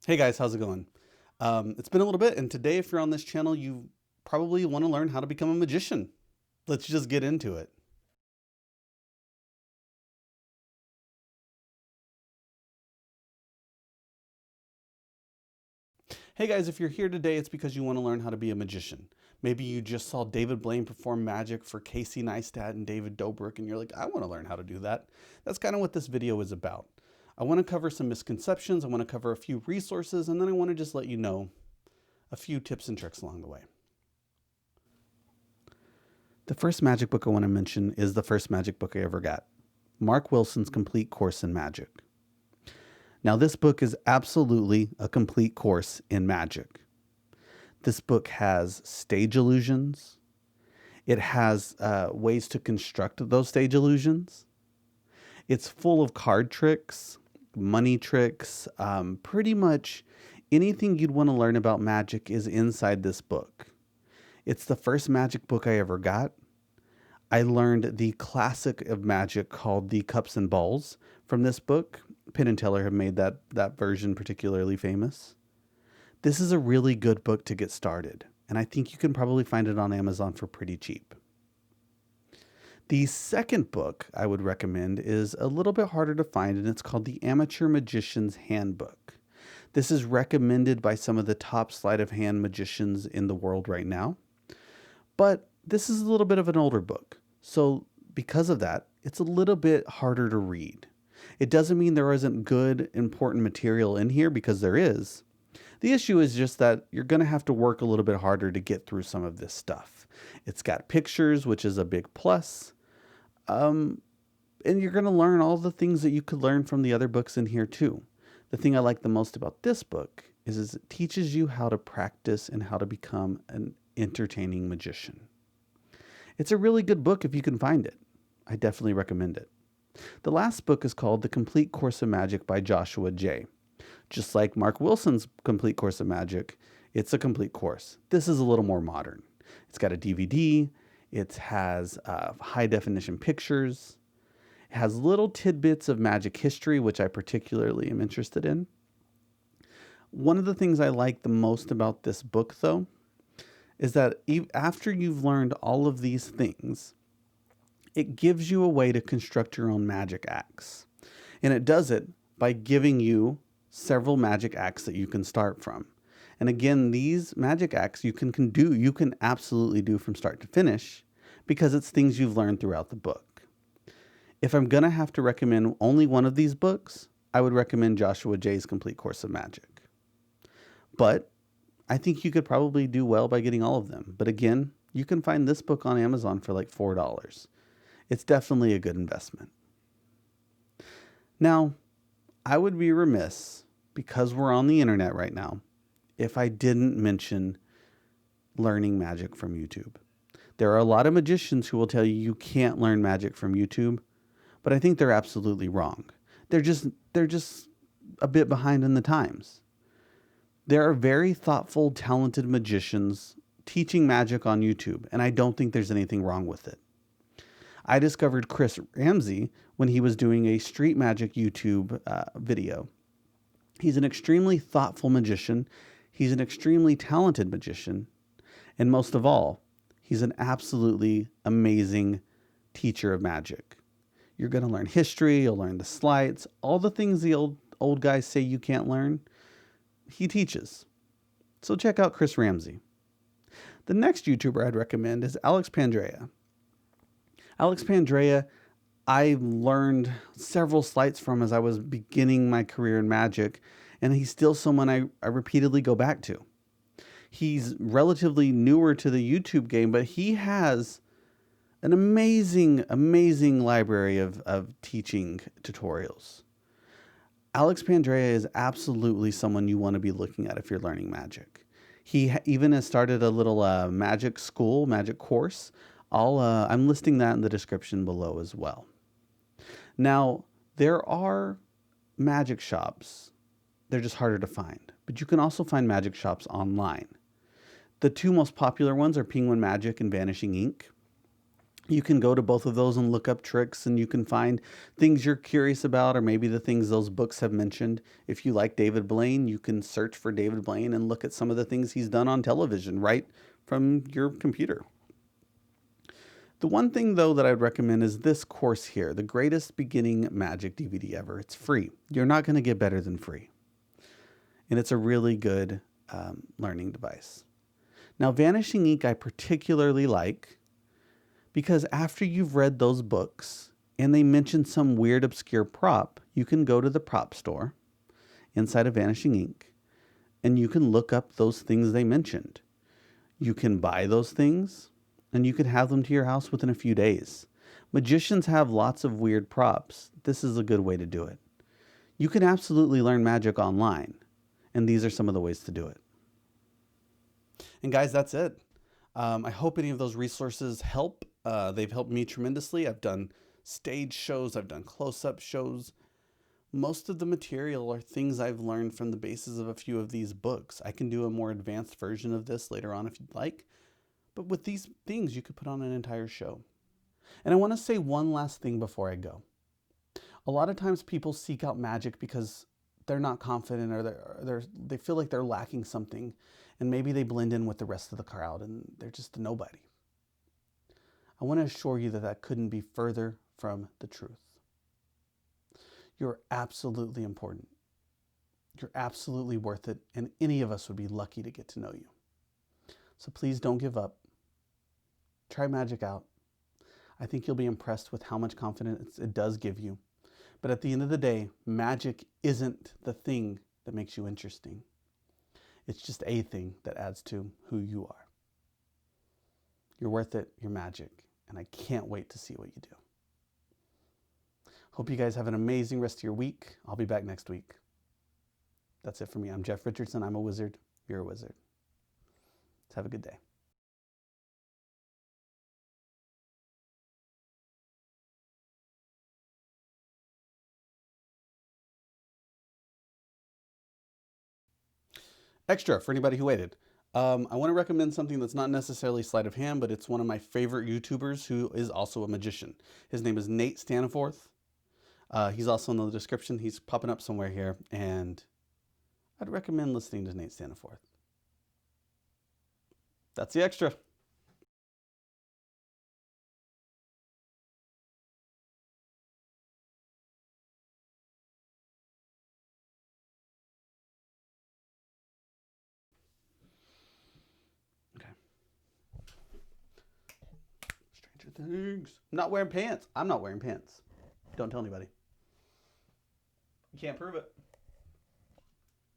Hey guys, how's it going? It's been a little bit, and today, if you're on this channel, you probably want to learn how to become a magician. Let's just get into it. Hey guys, if you're here today, it's because you want to learn how to be a magician. Maybe you just saw David Blaine perform magic for Casey Neistat and David Dobrik, and you're like, I want to learn how to do that. That's kind of what this video is about. I want to cover some misconceptions, I want to cover a few resources, and then I want to just let you know a few tips and tricks along the way. The first magic book I want to mention is the first magic book I ever got, Mark Wilson's Complete Course in Magic. Now, this book is absolutely a complete course in magic. This book has stage illusions. It has ways to construct those stage illusions. It's full of card tricks, money tricks, pretty much anything you'd want to learn about magic is inside this book. It's the first magic book I ever got. I learned the classic of magic called the Cups and Balls from this book. Penn and Teller have made that version particularly famous. This is a really good book to get started, and I think you can probably find it on Amazon for pretty cheap. The second book I would recommend is a little bit harder to find, and it's called The Amateur Magician's Handbook. This is recommended by some of the top sleight of hand magicians in the world right now, but this is a little bit of an older book. So because of that, it's a little bit harder to read. It doesn't mean there isn't good, important material in here, because there is. The issue is just that you're going to have to work a little bit harder to get through some of this stuff. It's got pictures, which is a big plus. And you're going to learn all the things that you could learn from the other books in here too. The thing I like the most about this book is it teaches you how to practice and how to become an entertaining magician. It's a really good book if you can find it. I definitely recommend it. The last book is called The Complete Course of Magic by Joshua Jay. Just like Mark Wilson's Complete Course of Magic, it's a complete course. This is a little more modern. It's got a DVD. It has high definition pictures. It has little tidbits of magic history, which I particularly am interested in. One of the things I like the most about this book, though, is that after you've learned all of these things, it gives you a way to construct your own magic acts. And it does it by giving you several magic acts that you can start from. And again, these magic acts you can absolutely do from start to finish, because it's things you've learned throughout the book. If I'm going to have to recommend only one of these books, I would recommend Joshua Jay's Complete Course of Magic. But I think you could probably do well by getting all of them. But again, you can find this book on Amazon for like $4. It's definitely a good investment. Now, I would be remiss, because we're on the internet right now, if I didn't mention learning magic from YouTube. There are a lot of magicians who will tell you can't learn magic from YouTube, but I think they're absolutely wrong. They're just a bit behind in the times. There are very thoughtful, talented magicians teaching magic on YouTube, and I don't think there's anything wrong with it. I discovered Chris Ramsey when he was doing a street magic YouTube video. He's an extremely thoughtful magician. He's an extremely talented magician. And most of all, he's an absolutely amazing teacher of magic. You're going to learn history, you'll learn the sleights, all the things the old guys say you can't learn, he teaches. So check out Chris Ramsey. The next YouTuber I'd recommend is Alex Pandrea. Alex Pandrea, I learned several sleights from as I was beginning my career in magic, and he's still someone I repeatedly go back to. He's relatively newer to the YouTube game, but he has an amazing, amazing library of teaching tutorials. Alex Pandrea is absolutely someone you want to be looking at if you're learning magic. He even has started a little magic school, magic course. I'm listing that in the description below as well. Now, there are magic shops. They're just harder to find, but you can also find magic shops online. The two most popular ones are Penguin Magic and Vanishing Ink. You can go to both of those and look up tricks, and you can find things you're curious about, or maybe the things those books have mentioned. If you like David Blaine, you can search for David Blaine and look at some of the things he's done on television right from your computer. The one thing, though, that I'd recommend is this course here, The Greatest Beginning Magic DVD Ever. It's free. You're not going to get better than free. And it's a really good learning device. Now, Vanishing Ink I particularly like because after you've read those books and they mention some weird obscure prop, you can go to the prop store inside of Vanishing Ink and you can look up those things they mentioned. You can buy those things and you can have them to your house within a few days. Magicians have lots of weird props. This is a good way to do it. You can absolutely learn magic online, and these are some of the ways to do it. And guys, that's it. I hope any of those resources help. They've helped me tremendously. I've done stage shows. I've done close-up shows. Most of the material are things I've learned from the basis of a few of these books. I can do a more advanced version of this later on if you'd like. But with these things, you could put on an entire show. And I want to say one last thing before I go. A lot of times people seek out magic because they're not confident or they feel like they're lacking something, and maybe they blend in with the rest of the crowd and they're just a nobody. I want to assure you that that couldn't be further from the truth. You're absolutely important. You're absolutely worth it, and any of us would be lucky to get to know you. So please don't give up. Try magic out. I think you'll be impressed with how much confidence it does give you. But at the end of the day, magic isn't the thing that makes you interesting. It's just a thing that adds to who you are. You're worth it. You're magic. And I can't wait to see what you do. Hope you guys have an amazing rest of your week. I'll be back next week. That's it for me. I'm Jeff Richardson. I'm a wizard. You're a wizard. Let's have a good day. Extra for anybody who waited. I want to recommend something that's not necessarily sleight of hand, but it's one of my favorite YouTubers who is also a magician. His name is Nate Staniforth. He's also in the description. He's popping up somewhere here, and I'd recommend listening to Nate Staniforth. That's the extra. Okay. Stranger Things. I'm not wearing pants. I'm not wearing pants. Don't tell anybody. You can't prove it.